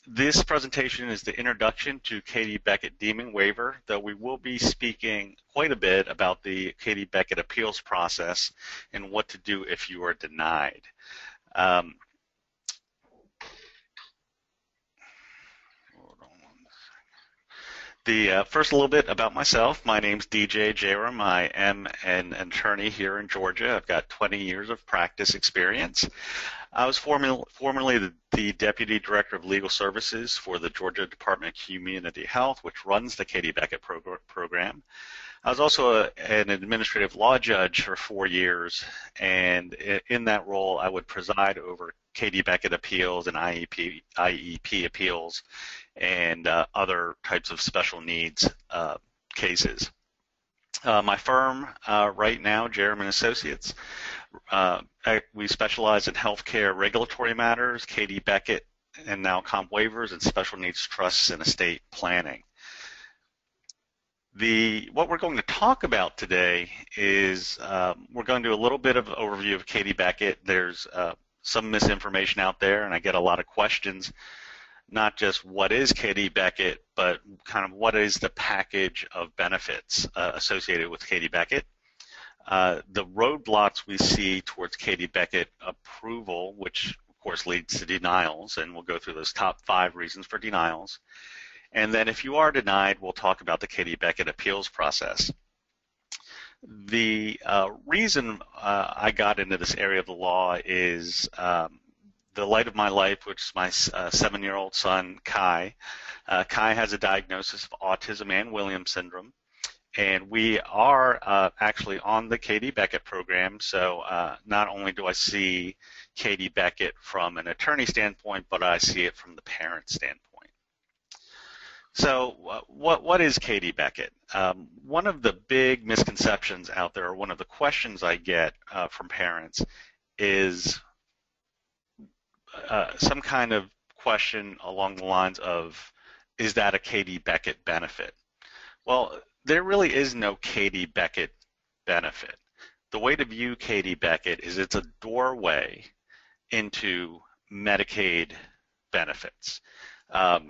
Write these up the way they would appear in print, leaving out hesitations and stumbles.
This presentation is the introduction to Katie Beckett deeming waiver, though we will be speaking quite a bit about the Katie Beckett appeals process and what to do if you are denied. First, a little bit about myself. My name's DJ Jaram. I am an attorney here in Georgia. I've got 20 years of practice experience. I was formerly the Deputy Director of Legal Services for the Georgia Department of Community Health, which runs the Katie Beckett program. I was also an administrative law judge for 4 years, and in that role I would preside over Katie Beckett appeals and IEP appeals and other types of special needs cases. My firm right now, Jaram & Associates, we specialize in healthcare regulatory matters, Katie Beckett and now comp waivers, and special needs trusts and estate planning. What we're going to talk about today is we're going to do a little bit of an overview of Katie Beckett. There's some misinformation out there, and I get a lot of questions, not just what is Katie Beckett, but kind of what is the package of benefits associated with Katie Beckett. The roadblocks we see towards Katie Beckett approval, which of course leads to denials, and we'll go through those top 5 reasons for denials. And then if you are denied, we'll talk about the Katie Beckett appeals process. The reason I got into this area of the law is the light of my life, which is my 7-year-old son, Kai. Kai has a diagnosis of autism and Williams syndrome, and we are actually on the Katie Beckett program, so not only do I see Katie Beckett from an attorney standpoint, but I see it from the parent standpoint. So what is Katie Beckett? One of the big misconceptions out there, or one of the questions I get from parents is some kind of question along the lines of, is that a Katie Beckett benefit? Well, there really is no Katie Beckett benefit. The way to view Katie Beckett is it's a doorway into Medicaid benefits.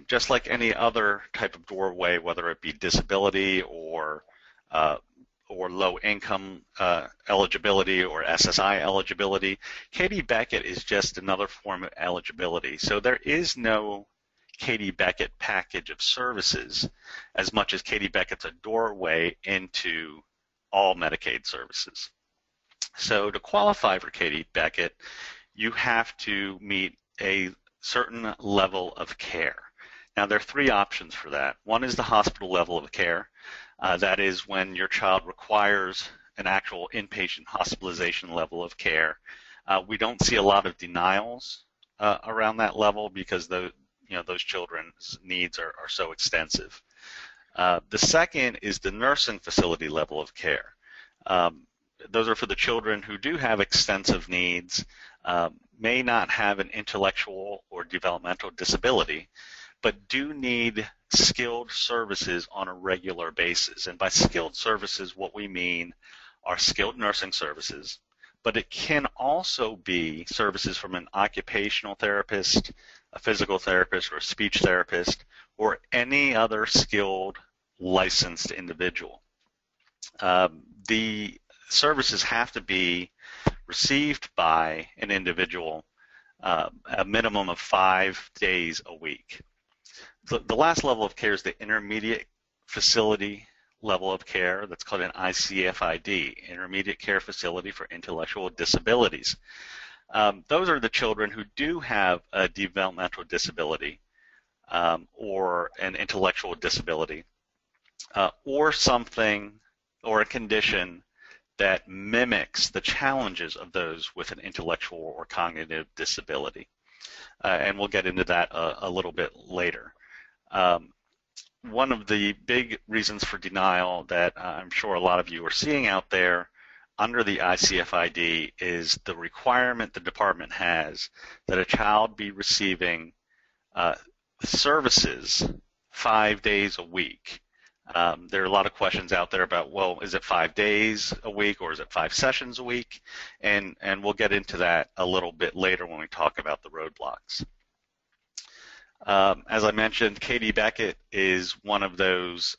Just like any other type of doorway, whether it be disability or low income eligibility or SSI eligibility, Katie Beckett is just another form of eligibility. So there is no Katie Beckett package of services as much as Katie Beckett's a doorway into all Medicaid services. So to qualify for Katie Beckett, you have to meet a certain level of care. Now there are 3 options for that. One is the hospital level of care. That is when your child requires an actual inpatient hospitalization level of care. We don't see a lot of denials around that level because those children's needs are so extensive. The second is the nursing facility level of care. Those are for the children who do have extensive needs, may not have an intellectual or developmental disability, but do need skilled services on a regular basis. And by skilled services, what we mean are skilled nursing services, but it can also be services from an occupational therapist, a physical therapist, or a speech therapist, or any other skilled licensed individual. The services have to be received by an individual a minimum of 5 days a week. The last level of care is the intermediate facility level of care. That's called an ICF-D, Intermediate Care Facility for Intellectual Disabilities. Those are the children who do have a developmental disability or an intellectual disability or something or a condition that mimics the challenges of those with an intellectual or cognitive disability. And we'll get into that a little bit later. One of the big reasons for denial that I'm sure a lot of you are seeing out there under the ICF-D is the requirement the department has that a child be receiving services 5 days a week. There are a lot of questions out there about, well, is it 5 days a week or is it 5 sessions a week? And we'll get into that a little bit later when we talk about the roadblocks. As I mentioned, Katie Beckett is one of those,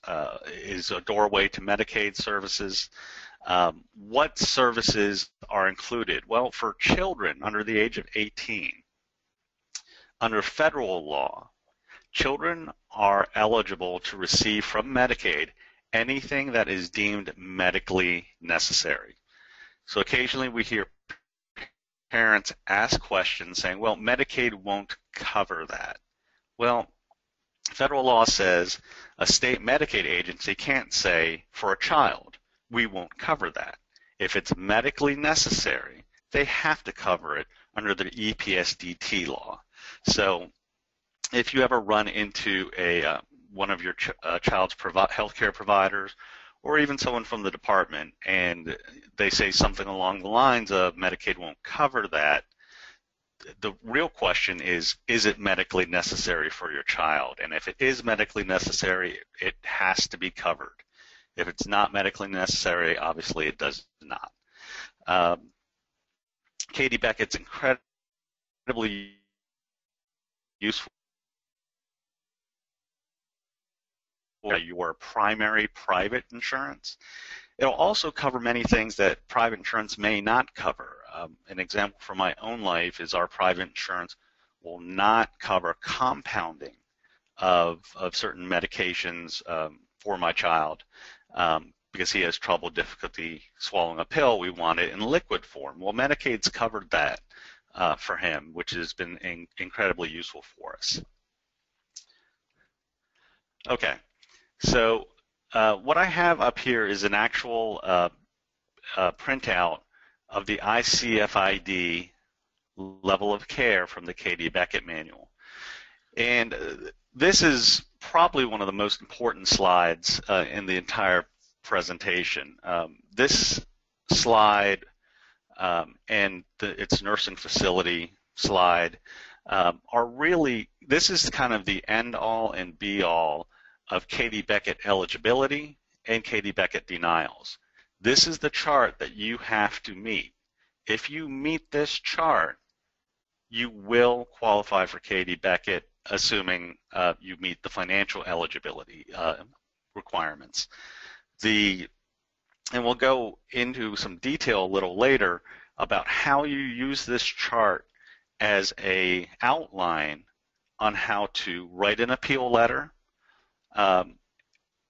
is a doorway to Medicaid services. What services are included? Well, for children under the age of 18, under federal law, children are eligible to receive from Medicaid anything that is deemed medically necessary. So occasionally we hear parents ask questions saying, well, Medicaid won't cover that. Well, federal law says a state Medicaid agency can't say for a child, we won't cover that. If it's medically necessary, they have to cover it under the EPSDT law. So if you ever run into one of your child's healthcare providers, or even someone from the department, and they say something along the lines of Medicaid won't cover that, the real question is it medically necessary for your child? And if it is medically necessary, it has to be covered. If it's not medically necessary, obviously it does not. Katie Beckett's incredibly useful for your primary private insurance. It'll also cover many things that private insurance may not cover. An example from my own life is our private insurance will not cover compounding of certain medications for my child because he has trouble, difficulty swallowing a pill. We want it in liquid form. Well, Medicaid's covered that for him, which has been incredibly useful for us. Okay, so what I have up here is an actual printout of the ICF-D level of care from the Katie Beckett manual. And this is probably one of the most important slides in the entire presentation. This slide and its nursing facility slide are really, this is kind of the end-all and be-all of Katie Beckett eligibility and Katie Beckett denials. This is the chart that you have to meet. If you meet this chart, you will qualify for Katie Beckett, assuming you meet the financial eligibility requirements. And we'll go into some detail a little later about how you use this chart as an outline on how to write an appeal letter,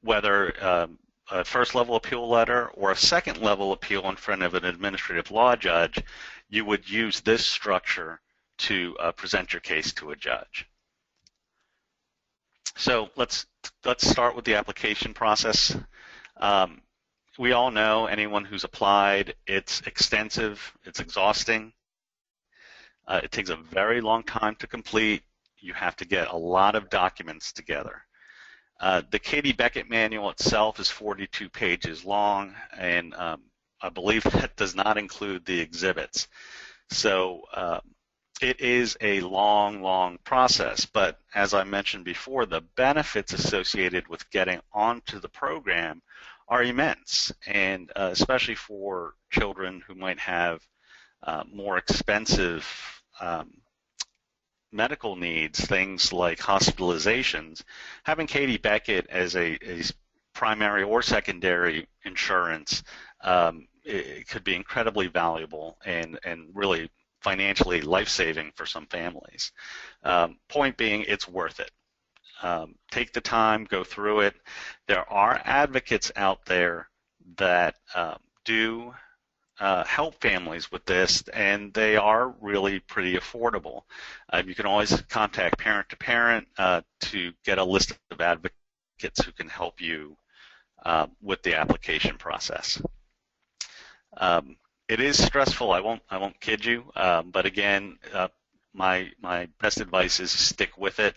whether a first level appeal letter or a second level appeal in front of an administrative law judge. You would use this structure to present your case to a judge. So let's start with the application process. We all know, anyone who's applied, it's extensive, it's exhausting. It takes a very long time to complete. You have to get a lot of documents together. The Katie Beckett manual itself is 42 pages long, and I believe that does not include the exhibits. So it is a long, long process, but as I mentioned before, the benefits associated with getting onto the program are immense, and especially for children who might have more expensive medical needs, things like hospitalizations. Having Katie Beckett as a primary or secondary insurance, it could be incredibly valuable and really financially life-saving for some families. Point being, it's worth it. Take the time, go through it. There are advocates out there that do help families with this, and they are really pretty affordable. You can always contact Parent to Parent to get a list of advocates who can help you with the application process. It is stressful. I won't kid you, but again, my best advice is stick with it.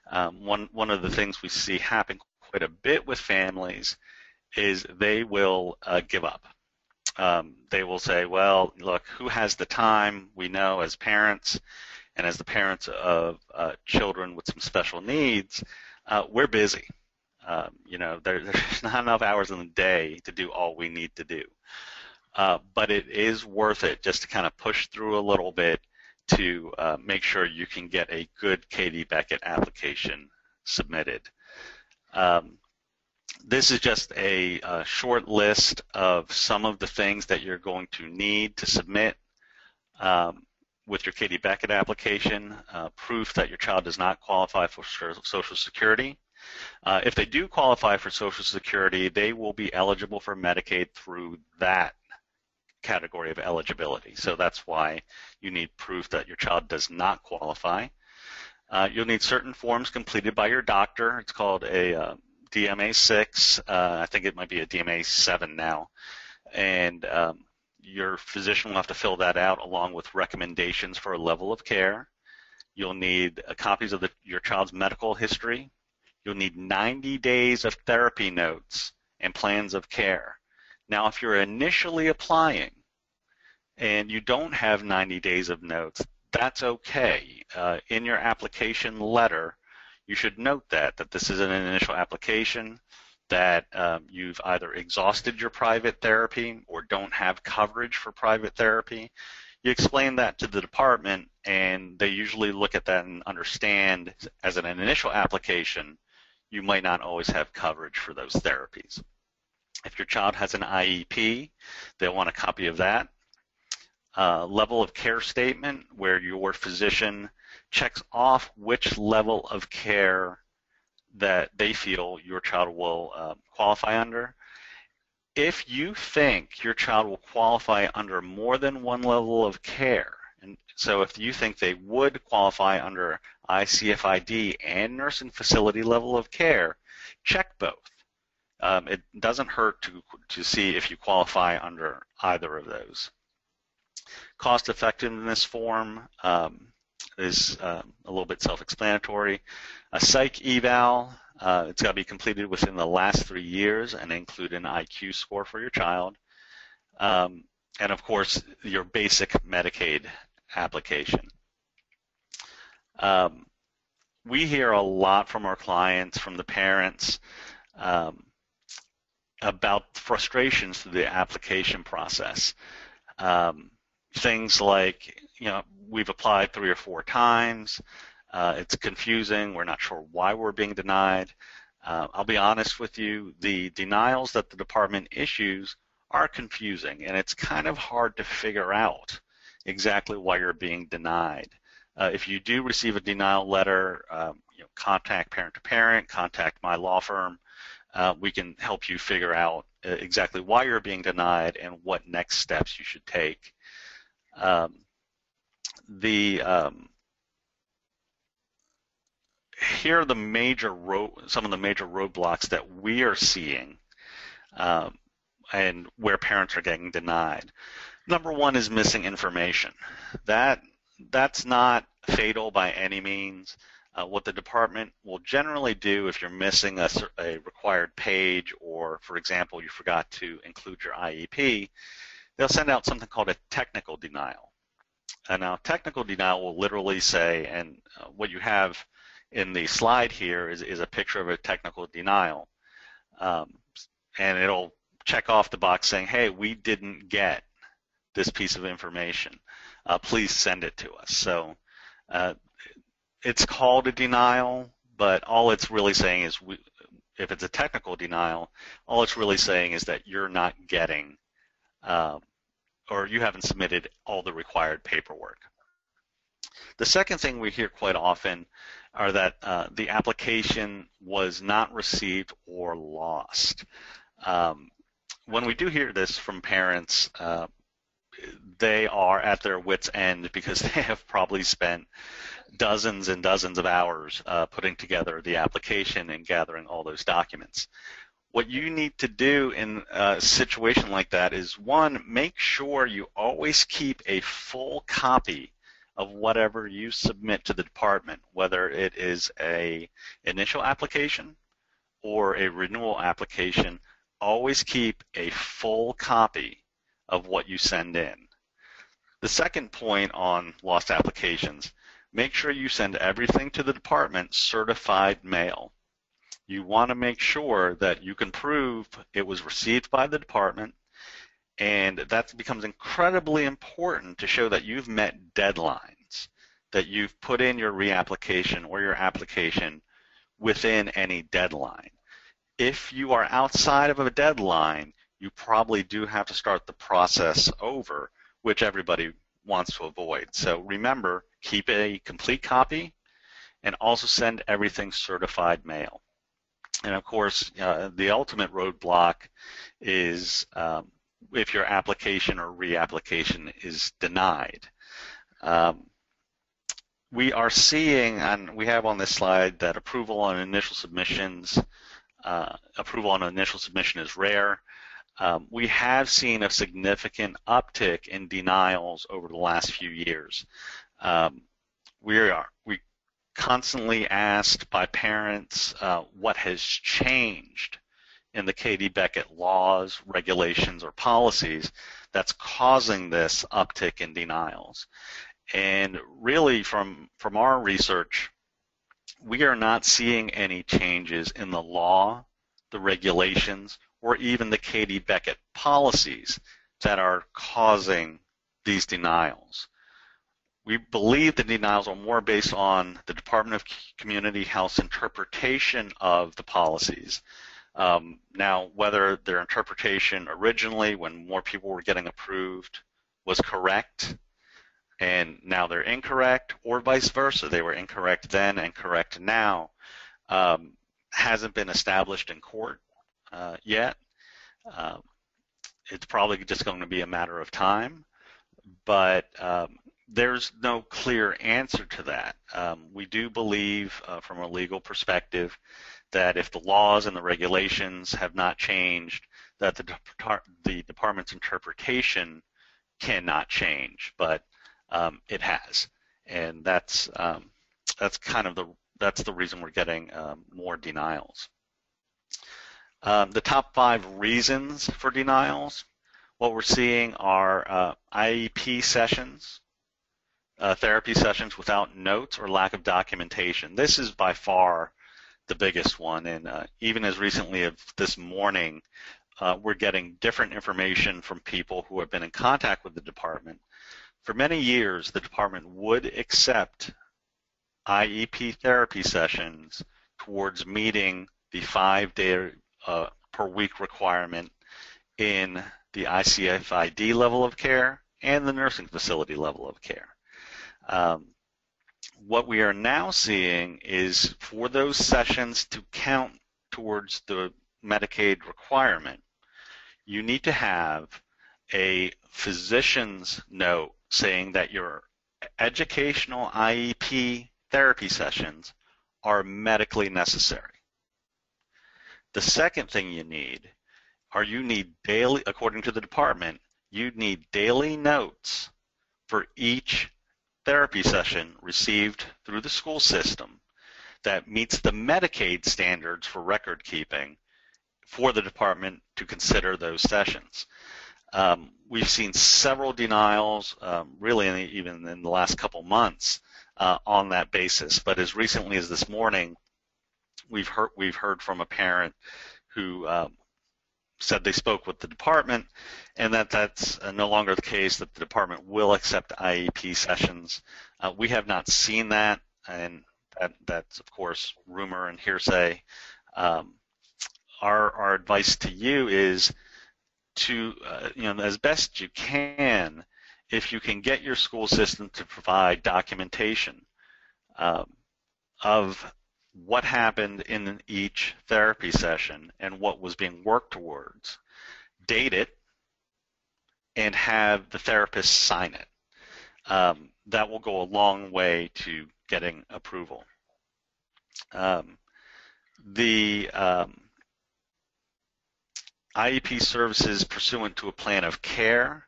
One of the things we see happen quite a bit with families is they will give up. They will say, well, look, who has the time? We know as parents and as the parents of children with some special needs, we're busy. There's not enough hours in the day to do all we need to do. But it is worth it just to kind of push through a little bit to make sure you can get a good Katie Beckett application submitted. This is just a short list of some of the things that you're going to need to submit with your Katie Beckett application. Proof that your child does not qualify for Social Security. If they do qualify for Social Security, they will be eligible for Medicaid through that category of eligibility. So that's why you need proof that your child does not qualify. You'll need certain forms completed by your doctor. It's called a DMA-6. I think it might be a DMA-7 now. And your physician will have to fill that out along with recommendations for a level of care. You'll need copies of your child's medical history. You'll need 90 days of therapy notes and plans of care. Now, if you're initially applying and you don't have 90 days of notes, that's okay. In your application letter, you should note that this is an initial application, that you've either exhausted your private therapy or don't have coverage for private therapy. You explain that to the department, and they usually look at that and understand as an initial application, you might not always have coverage for those therapies. If your child has an IEP, they'll want a copy of that. Level of care statement, where your physician checks off which level of care that they feel your child will qualify under. If you think your child will qualify under more than one level of care, and so if you think they would qualify under ICF-D and nursing facility level of care, check both. It doesn't hurt to see if you qualify under either of those. Cost effectiveness form is a little bit self-explanatory. A psych eval, it's got to be completed within the last 3 years and include an IQ score for your child. And of course, your basic Medicaid application. We hear a lot from our clients, from the parents, about frustrations through the application process. Things like, we've applied 3 or 4 times. It's confusing. We're not sure why we're being denied. I'll be honest with you, the denials that the department issues are confusing, and it's kind of hard to figure out exactly why you're being denied. If you do receive a denial letter, contact parent to parent, contact my law firm. We can help you figure out exactly why you're being denied and what next steps you should take. Here are some of the major roadblocks that we are seeing and where parents are getting denied. Number one is missing information. That's not fatal by any means. What the department will generally do if you're missing a required page, or, for example, you forgot to include your IEP, they'll send out something called a technical denial. And now, technical denial will literally say, and what you have in the slide here is a picture of a technical denial. And it'll check off the box saying, hey, we didn't get this piece of information. Please send it to us. So it's called a denial, but all it's really saying is, if it's a technical denial, all it's really saying is that you're not getting, or you haven't submitted all the required paperwork. The second thing we hear quite often are that the application was not received or lost. When we do hear this from parents, they are at their wits' end because they have probably spent dozens and dozens of hours putting together the application and gathering all those documents. What you need to do in a situation like that is, one, make sure you always keep a full copy of whatever you submit to the department, whether it is an initial application or a renewal application. Always keep a full copy of what you send in. The second point on lost applications, make sure you send everything to the department certified mail. You want to make sure that you can prove it was received by the department, and that becomes incredibly important to show that you've met deadlines. that you've put in your reapplication or your application within any deadline. If you are outside of a deadline, you probably do have to start the process over, which everybody wants to avoid. So remember, keep a complete copy and also send everything certified mail. And of course, the ultimate roadblock is if your application or reapplication is denied. We are seeing, and we have on this slide, that approval on initial submissions, approval on initial submission is rare. We have seen a significant uptick in denials over the last few years. We constantly asked by parents what has changed in the Katie Beckett laws, regulations, or policies that's causing this uptick in denials. And really, from our research, we are not seeing any changes in the law, the regulations, or even the Katie Beckett policies that are causing these denials. We believe the denials are more based on the Department of Community Health's interpretation of the policies. Now, whether their interpretation originally, when more people were getting approved, was correct, and now they're incorrect, or vice versa, they were incorrect then and correct now, hasn't been established in court yet. It's probably just going to be a matter of time, but there's no clear answer to that. We do believe, from a legal perspective, that if the laws and the regulations have not changed, that the department's interpretation cannot change, but it has, and that's the reason we're getting more denials. The top 5 reasons for denials, what we're seeing are IEP sessions, therapy sessions without notes or lack of documentation. This is by far the biggest one, and even as recently as this morning, we're getting different information from people who have been in contact with the department. For many years, the department would accept IEP therapy sessions towards meeting the 5-day per week requirement in the ICF-D level of care and the nursing facility level of care. What we are now seeing is for those sessions to count towards the Medicaid requirement, you need to have a physician's note saying that your educational IEP therapy sessions are medically necessary. The second thing you need daily, according to the department, you need daily notes for each therapy session received through the school system that meets the Medicaid standards for record keeping for the department to consider those sessions. We've seen several denials, really even in the last couple months, on that basis. But as recently as this morning, we've heard from a parent who said they spoke with the department, and that's no longer the case, that the department will accept IEP sessions. We have not seen that, and that's of course rumor and hearsay. Our advice to you is to, as best you can, if you can get your school system to provide documentation of what happened in each therapy session and what was being worked towards, date it, and have the therapist sign it. That will go a long way to getting approval. The IEP services pursuant to a plan of care,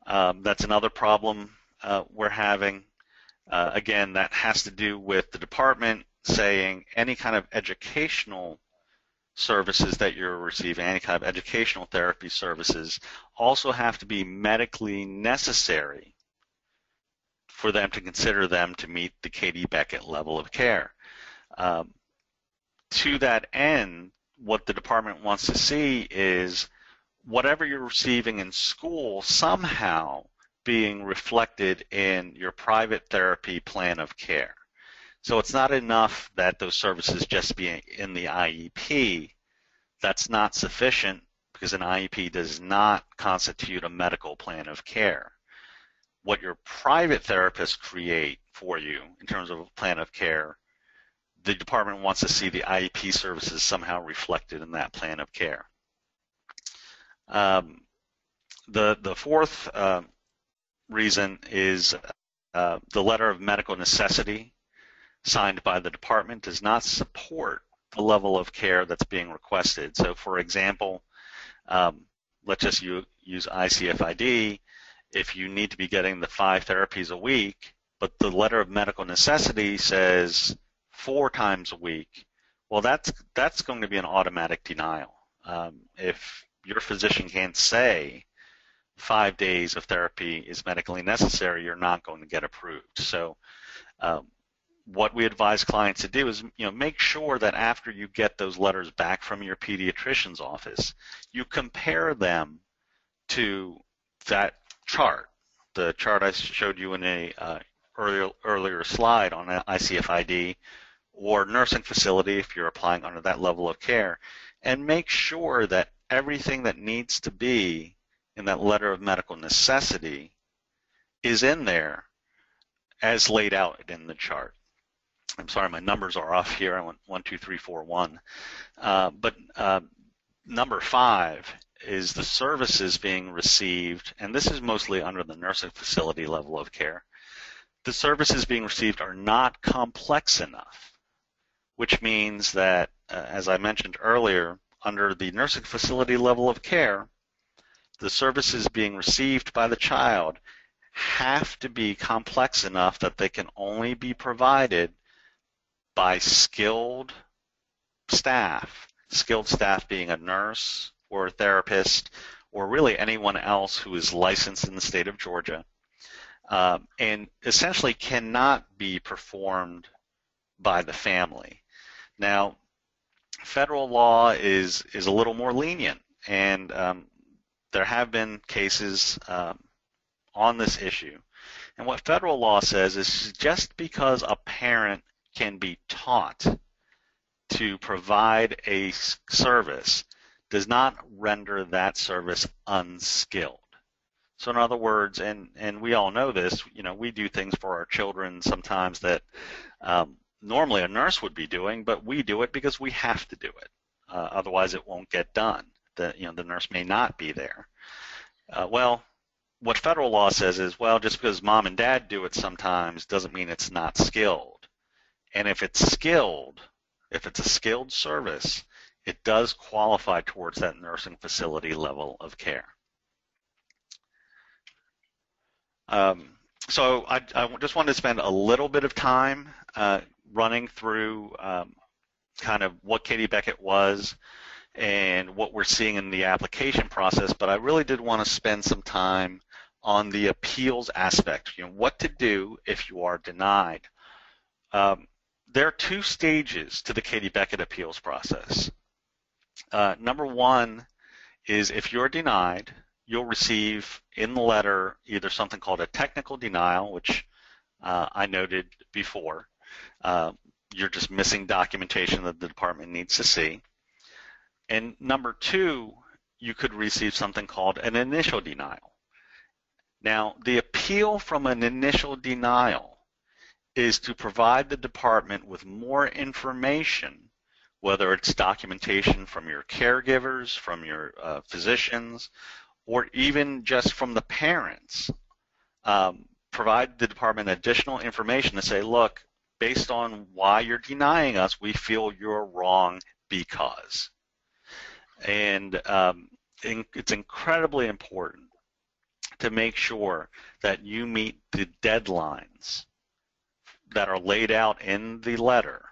that's another problem we're having. Again, that has to do with the department saying any kind of educational services that you're receiving, any kind of educational therapy services, also have to be medically necessary for them to consider them to meet the Katie Beckett level of care. To that end, what the department wants to see is whatever you're receiving in school somehow being reflected in your private therapy plan of care. So it's not enough that those services just be in the IEP. That's not sufficient because an IEP does not constitute a medical plan of care. What your private therapists create for you in terms of a plan of care, the department wants to see the IEP services somehow reflected in that plan of care. The fourth reason is the letter of medical necessity signed by the department does not support the level of care that's being requested. So for example, let's just use ICF-D. If you need to be getting the 5 therapies a week, but the letter of medical necessity says 4 times a week, well, that's going to be an automatic denial. If your physician can't say 5 days of therapy is medically necessary, you're not going to get approved. So what we advise clients to do is, make sure that after you get those letters back from your pediatrician's office, you compare them to that chart, the chart I showed you in a earlier slide on ICF-D or nursing facility if you're applying under that level of care, and make sure that everything that needs to be in that letter of medical necessity is in there as laid out in the chart. I'm sorry, my numbers are off here. I went 1, 2, 3, 4, 1. But number 5 is the services being received, and this is mostly under the nursing facility level of care. The services being received are not complex enough, which means that, as I mentioned earlier, under the nursing facility level of care, the services being received by the child have to be complex enough that they can only be provided by skilled staff being a nurse or a therapist or really anyone else who is licensed in the state of Georgia, and essentially cannot be performed by the family. Now, federal law is a little more lenient, and there have been cases on this issue. And what federal law says is just because a parent can be taught to provide a service does not render that service unskilled. So in other words, and we all know this, we do things for our children sometimes that normally a nurse would be doing, but we do it because we have to do it. Otherwise it won't get done. The nurse may not be there. Well, what federal law says is, well, just because mom and dad do it sometimes doesn't mean it's not skilled. And if it's skilled, if it's a skilled service, it does qualify towards that nursing facility level of care. So I just wanted to spend a little bit of time running through kind of what Katie Beckett was and what we're seeing in the application process, but I really did want to spend some time on the appeals aspect, what to do if you are denied. There are 2 stages to the Katie Beckett appeals process. Number 1 is if you're denied, you'll receive in the letter either something called a technical denial, which I noted before. You're just missing documentation that the department needs to see. And number 2, you could receive something called an initial denial. Now, the appeal from an initial denial is to provide the department with more information, whether it's documentation from your caregivers, from your physicians, or even just from the parents. Provide the department additional information to say, look, based on why you're denying us, we feel you're wrong because. And it's incredibly important to make sure that you meet the deadlines that are laid out in the letter.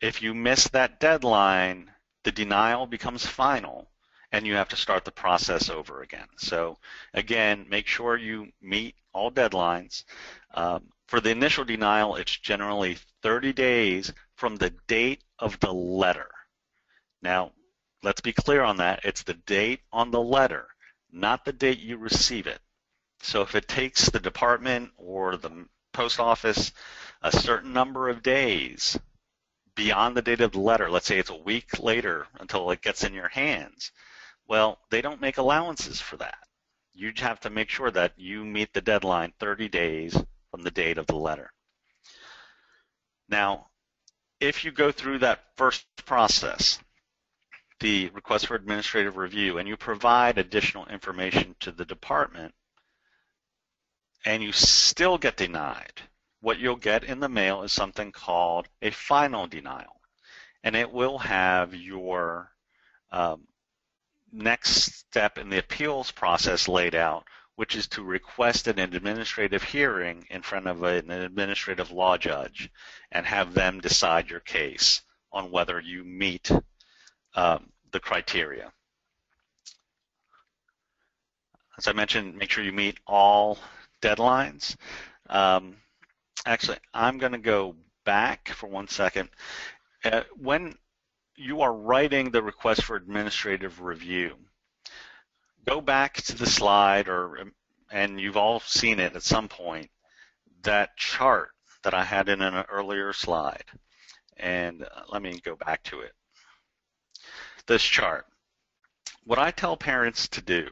If you miss that deadline, the denial becomes final and you have to start the process over again. So again, make sure you meet all deadlines. For the initial denial, it's generally 30 days from the date of the letter. Now, let's be clear on that. It's the date on the letter, not the date you receive it. So if it takes the department or the post office a certain number of days beyond the date of the letter, let's say it's a week later until it gets in your hands, well, they don't make allowances for that. You have to make sure that you meet the deadline 30 days from the date of the letter. Now, if you go through that first process, the request for administrative review, and you provide additional information to the department, and you still get denied, what you'll get in the mail is something called a final denial. And it will have your next step in the appeals process laid out, which is to request an administrative hearing in front of an administrative law judge and have them decide your case on whether you meet the criteria. As I mentioned, make sure you meet all deadlines. Actually, I'm going to go back for 1 second. When you are writing the request for administrative review, go back to the slide, and you've all seen it at some point, that chart that I had in an earlier slide. And let me go back to it. This chart. What I tell parents to do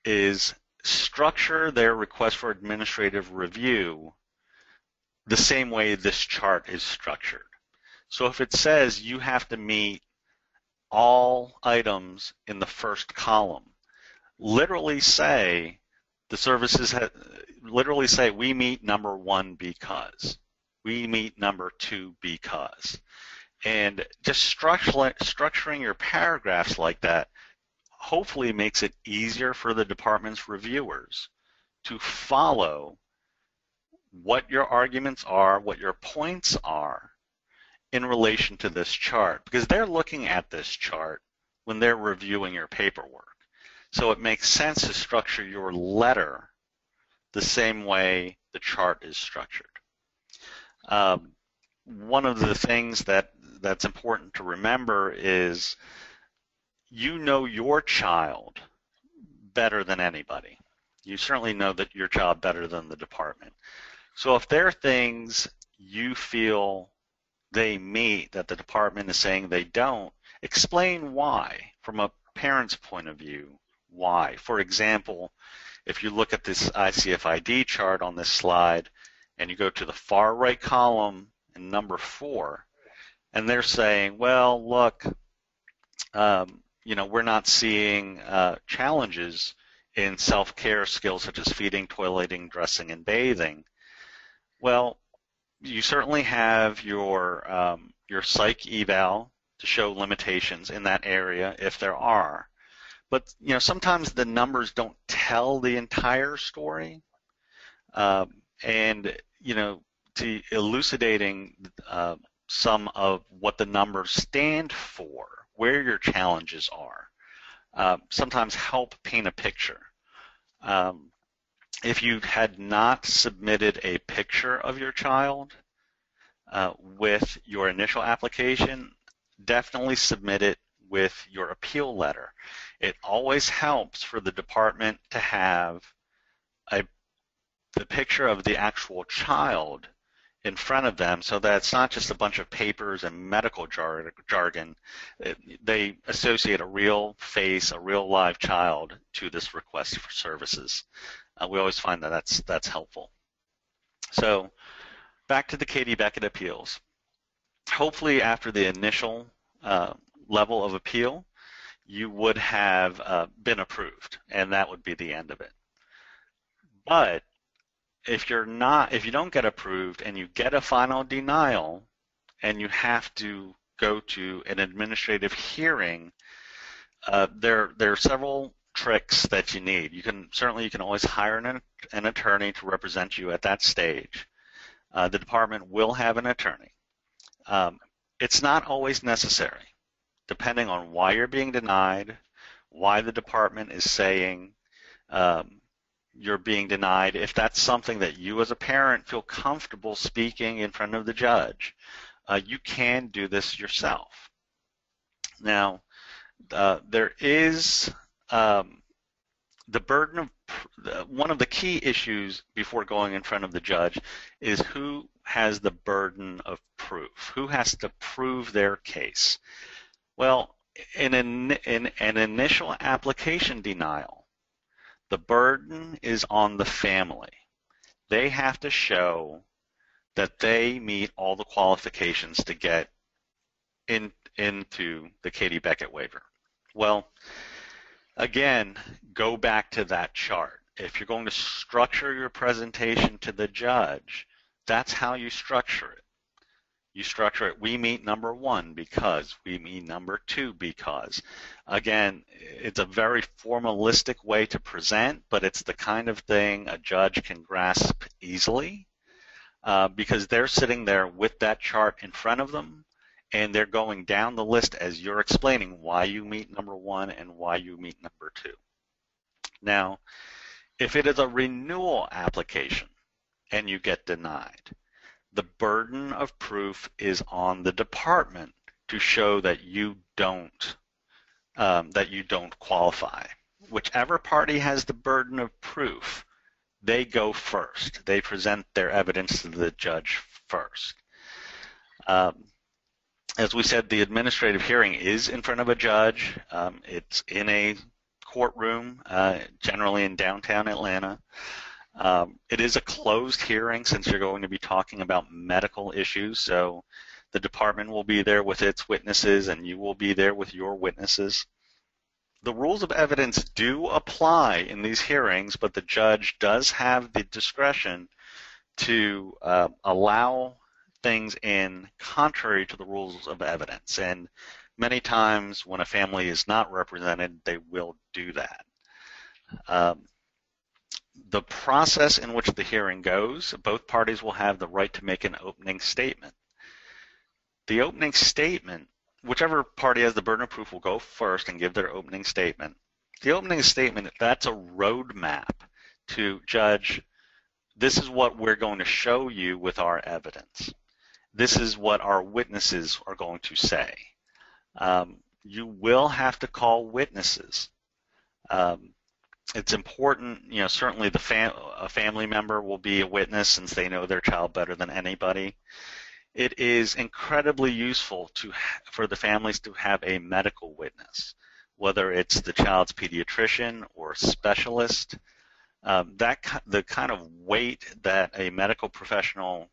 is structure their request for administrative review the same way this chart is structured. So if it says you have to meet all items in the first column, literally say the services literally say we meet number 1 because, we meet number 2 because. And just structuring your paragraphs like that hopefully makes it easier for the department's reviewers to follow what your arguments are, what your points are in relation to this chart, because they're looking at this chart when they're reviewing your paperwork. So it makes sense to structure your letter the same way the chart is structured. One of the things that's important to remember is you know your child better than anybody. You certainly know that your child better than the department. So if there are things you feel they meet that the department is saying they don't, explain why from a parent's point of view. Why? For example, if you look at this ICF-ID chart on this slide and you go to the far right column in number 4, and they're saying, well, look, we're not seeing challenges in self-care skills such as feeding, toileting, dressing, and bathing. Well, you certainly have your psych eval to show limitations in that area if there are. But sometimes the numbers don't tell the entire story, and to elucidating some of what the numbers stand for, where your challenges are, sometimes help paint a picture. If you had not submitted a picture of your child with your initial application, definitely submit it with your appeal letter. It always helps for the department to have the picture of the actual child in front of them so that it's not just a bunch of papers and medical jargon. They associate a real face, a real live child to this request for services. We always find that that's helpful. So back to the Katie Beckett appeals. Hopefully after the initial level of appeal, you would have been approved, and that would be the end of it. But if you don't get approved and you get a final denial and you have to go to an administrative hearing, there are several tricks that you need. You can always hire an attorney to represent you at that stage. The department will have an attorney. It's not always necessary, depending on why you're being denied, why the department is saying you're being denied. If that's something that you as a parent feel comfortable speaking in front of the judge, you can do this yourself. Now, there is the burden of one of the key issues before going in front of the judge is who has the burden of proof, who has to prove their case. Well, in an initial application denial, the burden is on the family. They have to show that they meet all the qualifications to get into the Katie Beckett waiver. Well, again, go back to that chart. If you're going to structure your presentation to the judge, that's how you structure it. You structure it, we meet number one because, we meet number two because. Again, it's a very formalistic way to present, but it's the kind of thing a judge can grasp easily because they're sitting there with that chart in front of them, and they're going down the list as you're explaining why you meet number one and why you meet number two. Now, if it is a renewal application and you get denied, the burden of proof is on the department to show that you don't qualify. Whichever party has the burden of proof, they go first. They present their evidence to the judge first. As we said, the administrative hearing is in front of a judge. It's in a courtroom, generally in downtown Atlanta. It is a closed hearing since you're going to be talking about medical issues, so the department will be there with its witnesses and you will be there with your witnesses. The rules of evidence do apply in these hearings, but the judge does have the discretion to allow things in contrary to the rules of evidence, and many times when a family is not represented, they will do that. The process in which the hearing goes, both parties will have the right to make an opening statement. The opening statement, whichever party has the burden of proof will go first and give their opening statement. The opening statement, that's a roadmap to judge, this is what we're going to show you with our evidence. This is what our witnesses are going to say. You will have to call witnesses. It's important, certainly a family member will be a witness since they know their child better than anybody. It is incredibly useful for the families to have a medical witness, whether it's the child's pediatrician or specialist. The kind of weight that a medical professional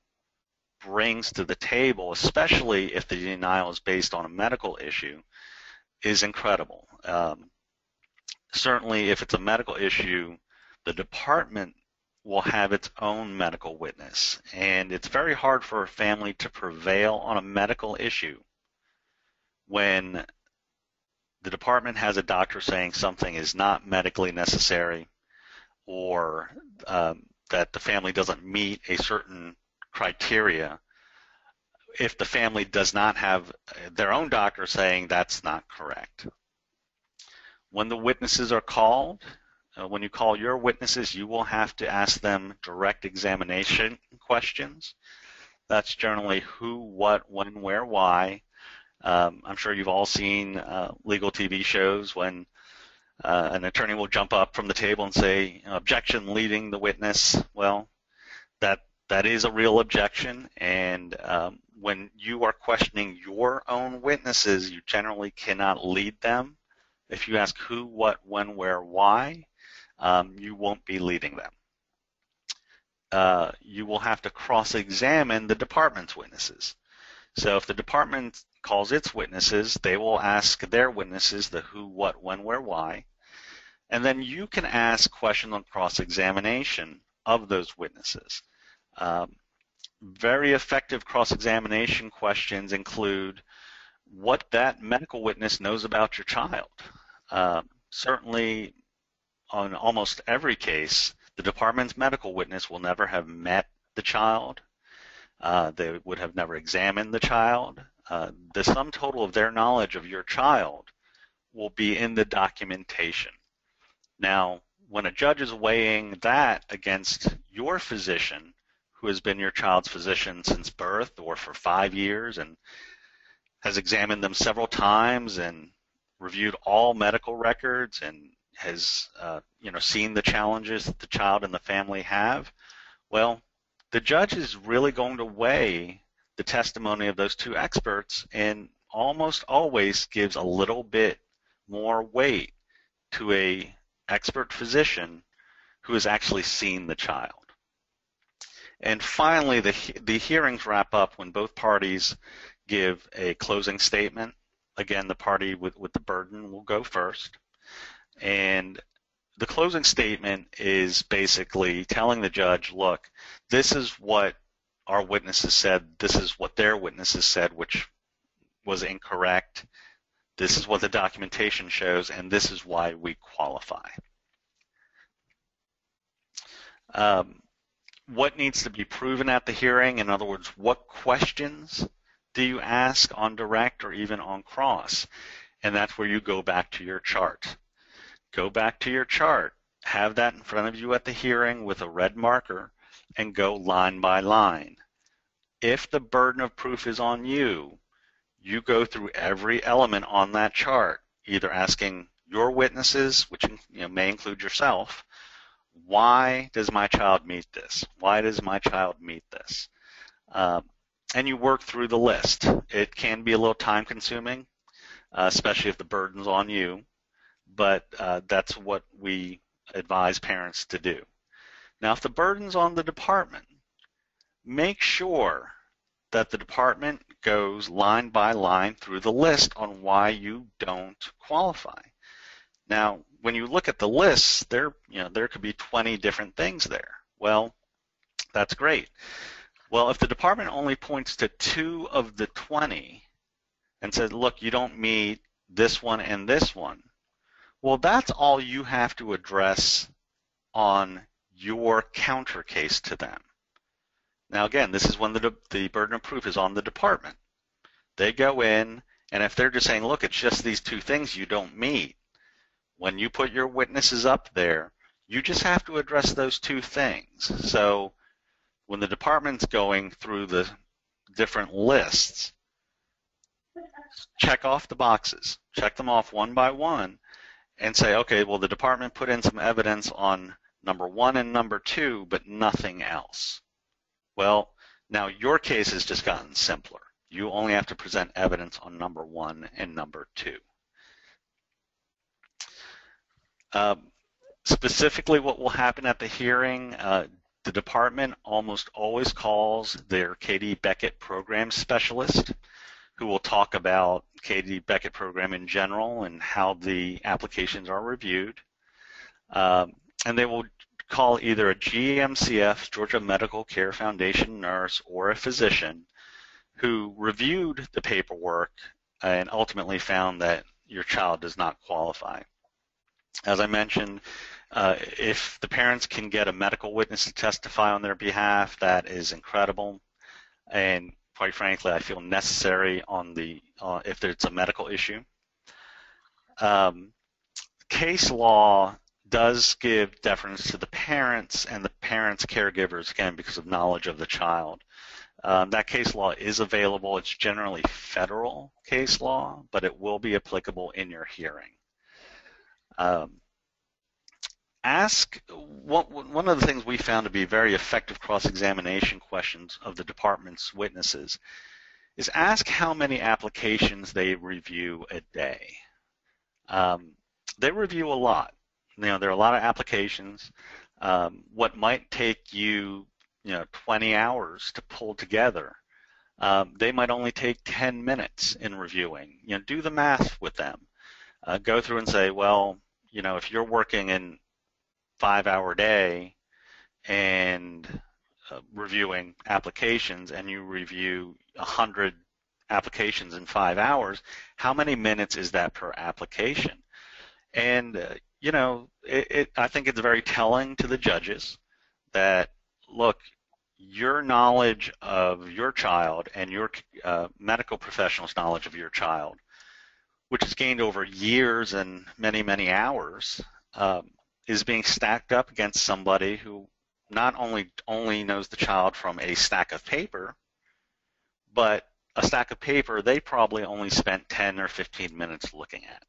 brings to the table, especially if the denial is based on a medical issue, is incredible. Certainly, if it's a medical issue, the department will have its own medical witness, and it's very hard for a family to prevail on a medical issue when the department has a doctor saying something is not medically necessary, or that the family doesn't meet a certain criteria. If the family does not have their own doctor saying that's not correct. When the witnesses are called, when you call your witnesses, you will have to ask them direct examination questions. That's generally who, what, when, where, why. I'm sure you've all seen legal TV shows when an attorney will jump up from the table and say, objection, leading the witness. Well, that is a real objection, and when you are questioning your own witnesses, you generally cannot lead them. If you ask who, what, when, where, why, you won't be leading them. You will have to cross-examine the department's witnesses. So if the department calls its witnesses, they will ask their witnesses the who, what, when, where, why, and then you can ask questions on cross-examination of those witnesses. Very effective cross-examination questions include what that medical witness knows about your child. Certainly, on almost every case, the department's medical witness will never have met the child. They would have never examined the child. The sum total of their knowledge of your child will be in the documentation. Now, when a judge is weighing that against your physician, who has been your child's physician since birth or for 5 years and has examined them several times and reviewed all medical records and has seen the challenges that the child and the family have, well, the judge is really going to weigh the testimony of those two experts and almost always gives a little bit more weight to a expert physician who has actually seen the child. And finally, the hearings wrap up when both parties give a closing statement. Again, the party with the burden will go first. And the closing statement is basically telling the judge, look, this is what our witnesses said, this is what their witnesses said, which was incorrect, this is what the documentation shows, and this is why we qualify. What needs to be proven at the hearing? In other words, what questions do you ask on direct or even on cross? And that's where you go back to your chart. Go back to your chart, have that in front of you at the hearing with a red marker, and go line by line. If the burden of proof is on you, you go through every element on that chart, either asking your witnesses, which may include yourself, why does my child meet this? Why does my child meet this? And you work through the list. It can be a little time consuming, especially if the burden's on you, but that's what we advise parents to do. Now, if the burden's on the department, make sure that the department goes line by line through the list on why you don't qualify. Now, when you look at the list, there could be 20 different things there. Well, that's great. Well, if the department only points to 2 of the 20 and says, look, you don't meet this one and this one, well, that's all you have to address on your counter case to them. Now, again, this is when the burden of proof is on the department. They go in, and if they're just saying, look, it's just these 2 things you don't meet, when you put your witnesses up there, you just have to address those 2 things. So when the department's going through the different lists, check off the boxes, check them off one by one, and say, okay, well, the department put in some evidence on number 1 and number 2, but nothing else. Well, now your case has just gotten simpler. You only have to present evidence on number 1 and number 2. Specifically, what will happen at the hearing, the department almost always calls their Katie Beckett program specialist, who will talk about Katie Beckett program in general and how the applications are reviewed. And they will call either a GMCF, Georgia Medical Care Foundation nurse, or a physician who reviewed the paperwork and ultimately found that your child does not qualify. As I mentioned, if the parents can get a medical witness to testify on their behalf, that is incredible. And quite frankly, I feel necessary on the if it's a medical issue. Case law does give deference to the parents and the parents' caregivers, again, because of knowledge of the child. That case law is available. It's generally federal case law, but it will be applicable in your hearing. One of the things we found to be very effective cross-examination questions of the department's witnesses is ask how many applications they review a day. They review a lot. There are a lot of applications. What might take you 20 hours to pull together, they might only take 10 minutes in reviewing. Do the math with them. Go through and say, well, if you're working in 5-hour day and reviewing applications, and you review 100 applications in 5 hours, how many minutes is that per application? And I think it's very telling to the judges that, look, your knowledge of your child and your medical professional's knowledge of your child, which is gained over years and many, many hours, is being stacked up against somebody who not only knows the child from a stack of paper, but a stack of paper they probably only spent 10 or 15 minutes looking at.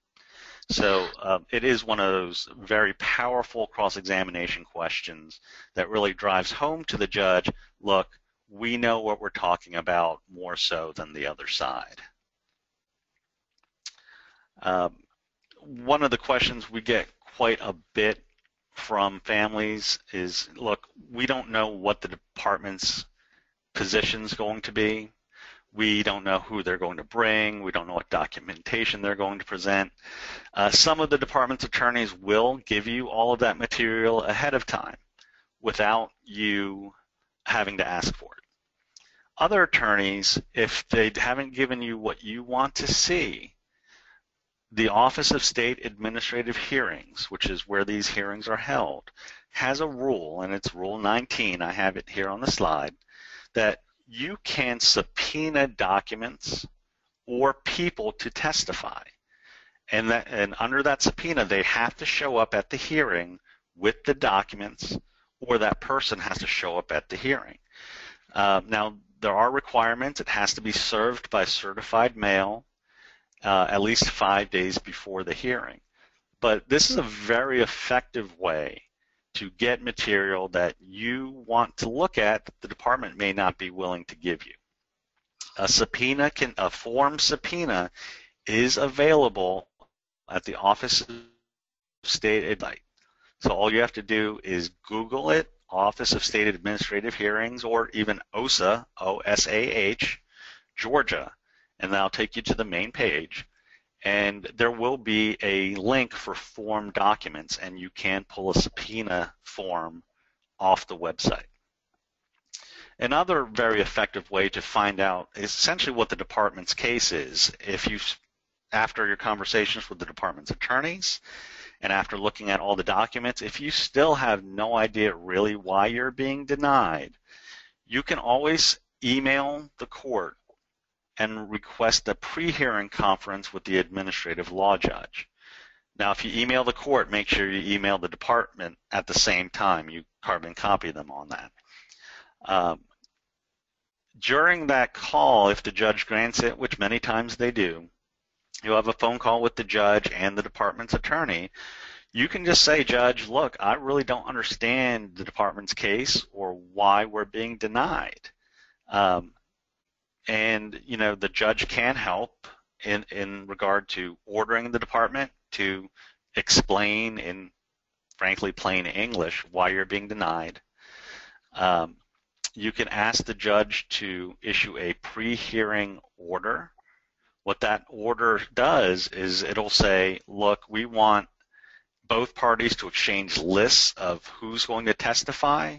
So it is one of those very powerful cross-examination questions that really drives home to the judge, look, we know what we're talking about more so than the other side. One of the questions we get quite a bit from families is, look, we don't know what the department's position is going to be. We don't know who they're going to bring. We don't know what documentation they're going to present. Some of the department's attorneys will give you all of that material ahead of time without you having to ask for it. Other attorneys, if they haven't given you what you want to see, the Office of State Administrative Hearings, which is where these hearings are held, has a rule, and it's Rule 19, I have it here on the slide, that you can subpoena documents or people to testify. And under that subpoena, they have to show up at the hearing with the documents, or that person has to show up at the hearing. Now, there are requirements. It has to be served by certified mail at least 5 days before the hearing. But this is a very effective way to get material that you want to look at that the department may not be willing to give you. A form subpoena is available at the Office of State Advice. So all you have to do is Google it, Office of State Administrative Hearings, or even OSAH, O-S-A-H, Georgia, and that'll take you to the main page. And there will be a link for form documents, and you can pull a subpoena form off the website. Another very effective way to find out is essentially what the department's case is. After your conversations with the department's attorneys and after looking at all the documents, if you still have no idea really why you're being denied, you can always email the court and request a pre-hearing conference with the administrative law judge. Now, if you email the court, make sure you email the department at the same time. You carbon copy them on that. During that call, if the judge grants it, which many times they do, you'll have a phone call with the judge and the department's attorney. You can just say, Judge, look, I really don't understand the department's case or why we're being denied. And the judge can help in regard to ordering the department to explain in, frankly, plain English why you're being denied. You can ask the judge to issue a pre-hearing order. What that order does is it'll say, look, we want both parties to exchange lists of who's going to testify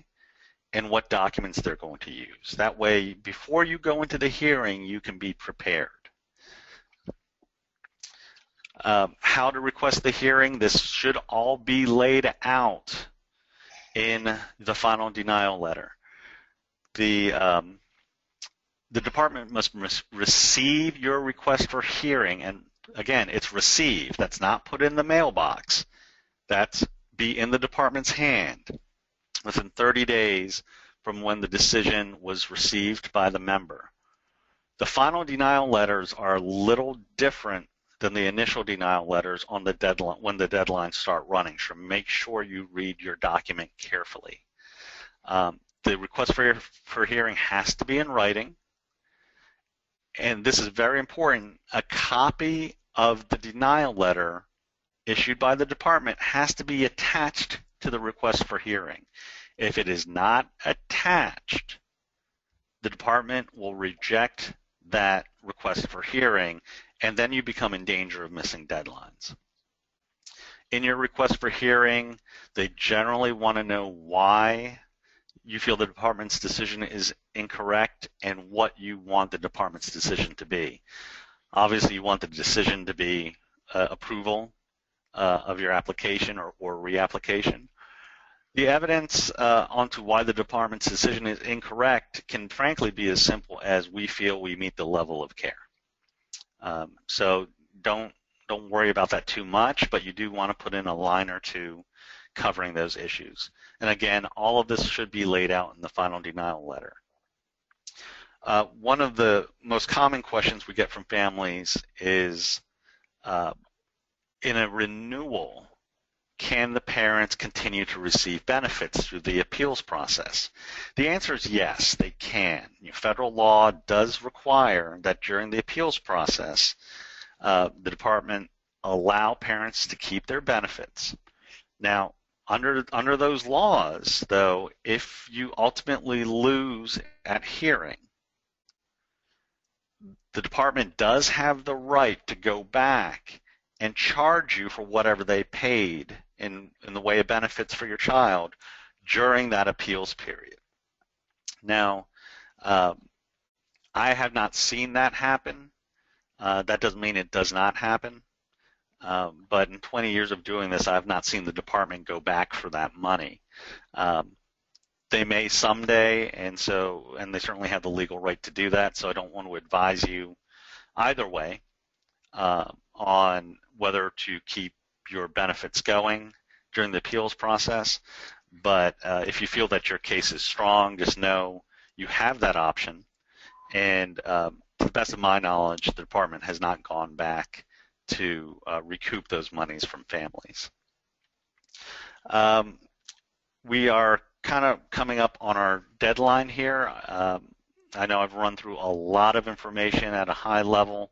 and what documents they're going to use. That way, before you go into the hearing, you can be prepared. How to request the hearing, this should all be laid out in the final denial letter. The department must receive your request for hearing, and again, it's received. That's not put in the mailbox. That's be in the department's hand within 30 days from when the decision was received by the member. The final denial letters are a little different than the initial denial letters on the deadline when the deadlines start running. So make sure you read your document carefully. The request for hearing has to be in writing, and this is very important. A copy of the denial letter issued by the department has to be attached to the request for hearing. If it is not attached, the department will reject that request for hearing, and then you become in danger of missing deadlines. In your request for hearing, they generally want to know why you feel the department's decision is incorrect and what you want the department's decision to be. Obviously, you want the decision to be approval of your application or reapplication. The evidence onto why the department's decision is incorrect can frankly be as simple as we feel we meet the level of care. So don't worry about that too much, but you do want to put in a line or two covering those issues. And again, all of this should be laid out in the final denial letter. One of the most common questions we get from families is in a renewal, can the parents continue to receive benefits through the appeals process? The answer is yes, they can. Federal law does require that during the appeals process, the department allow parents to keep their benefits. Now, under those laws, though, if you ultimately lose at hearing, the department does have the right to go back and charge you for whatever they paid in the way of benefits for your child during that appeals period. Now, I have not seen that happen. That doesn't mean it does not happen. But in 20 years of doing this, I've not seen the department go back for that money. They may someday, and they certainly have the legal right to do that, so I don't want to advise you either way on whether to keep your benefits going during the appeals process. But if you feel that your case is strong, just know you have that option. And to the best of my knowledge, the department has not gone back to recoup those monies from families. We are kind of coming up on our deadline here. I know I've run through a lot of information at a high level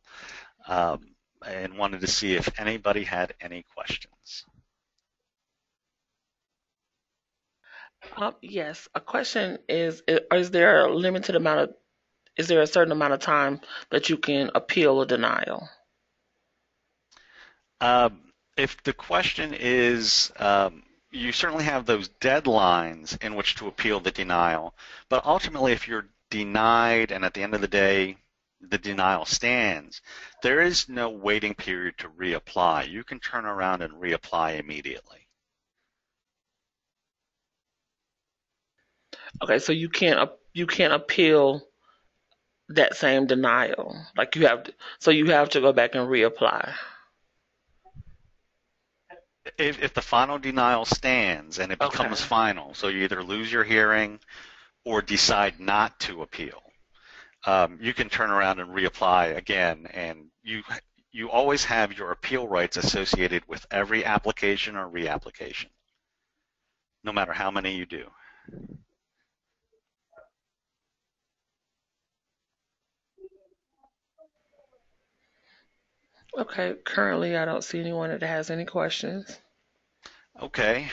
and wanted to see if anybody had any questions. Yes, a question is there is there a certain amount of time that you can appeal a denial? If the question is, you certainly have those deadlines in which to appeal the denial, but ultimately if you're denied and at the end of the day the denial stands, there is no waiting period to reapply. You can turn around and reapply immediately. Okay, so you can't appeal that same denial. Like you have to go back and reapply. If the final denial stands and it becomes final, so you either lose your hearing or decide not to appeal, you can turn around and reapply again, and you always have your appeal rights associated with every application or reapplication, no matter how many you do. Okay, currently I don't see anyone that has any questions. Okay,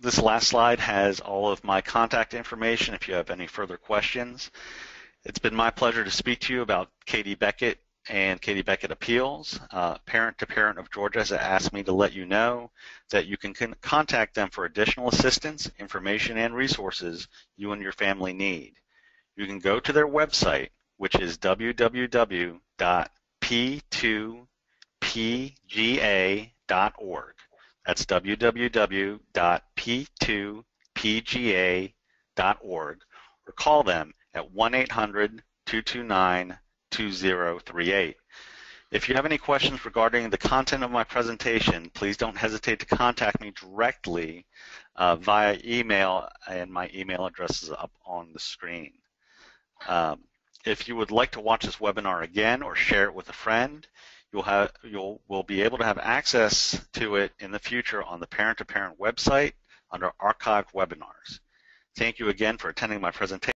this last slide has all of my contact information if you have any further questions. It's been my pleasure to speak to you about Katie Beckett and Katie Beckett Appeals. Parent to Parent of Georgia has asked me to let you know that you can contact them for additional assistance, information, and resources you and your family need. You can go to their website, which is www.p2pga.org. That's www.p2pga.org, or call them at 1-800-229-2038. If you have any questions regarding the content of my presentation, please don't hesitate to contact me directly via email, and my email address is up on the screen. If you would like to watch this webinar again or share it with a friend, will be able to have access to it in the future on the Parent to Parent website under Archived Webinars. Thank you again for attending my presentation.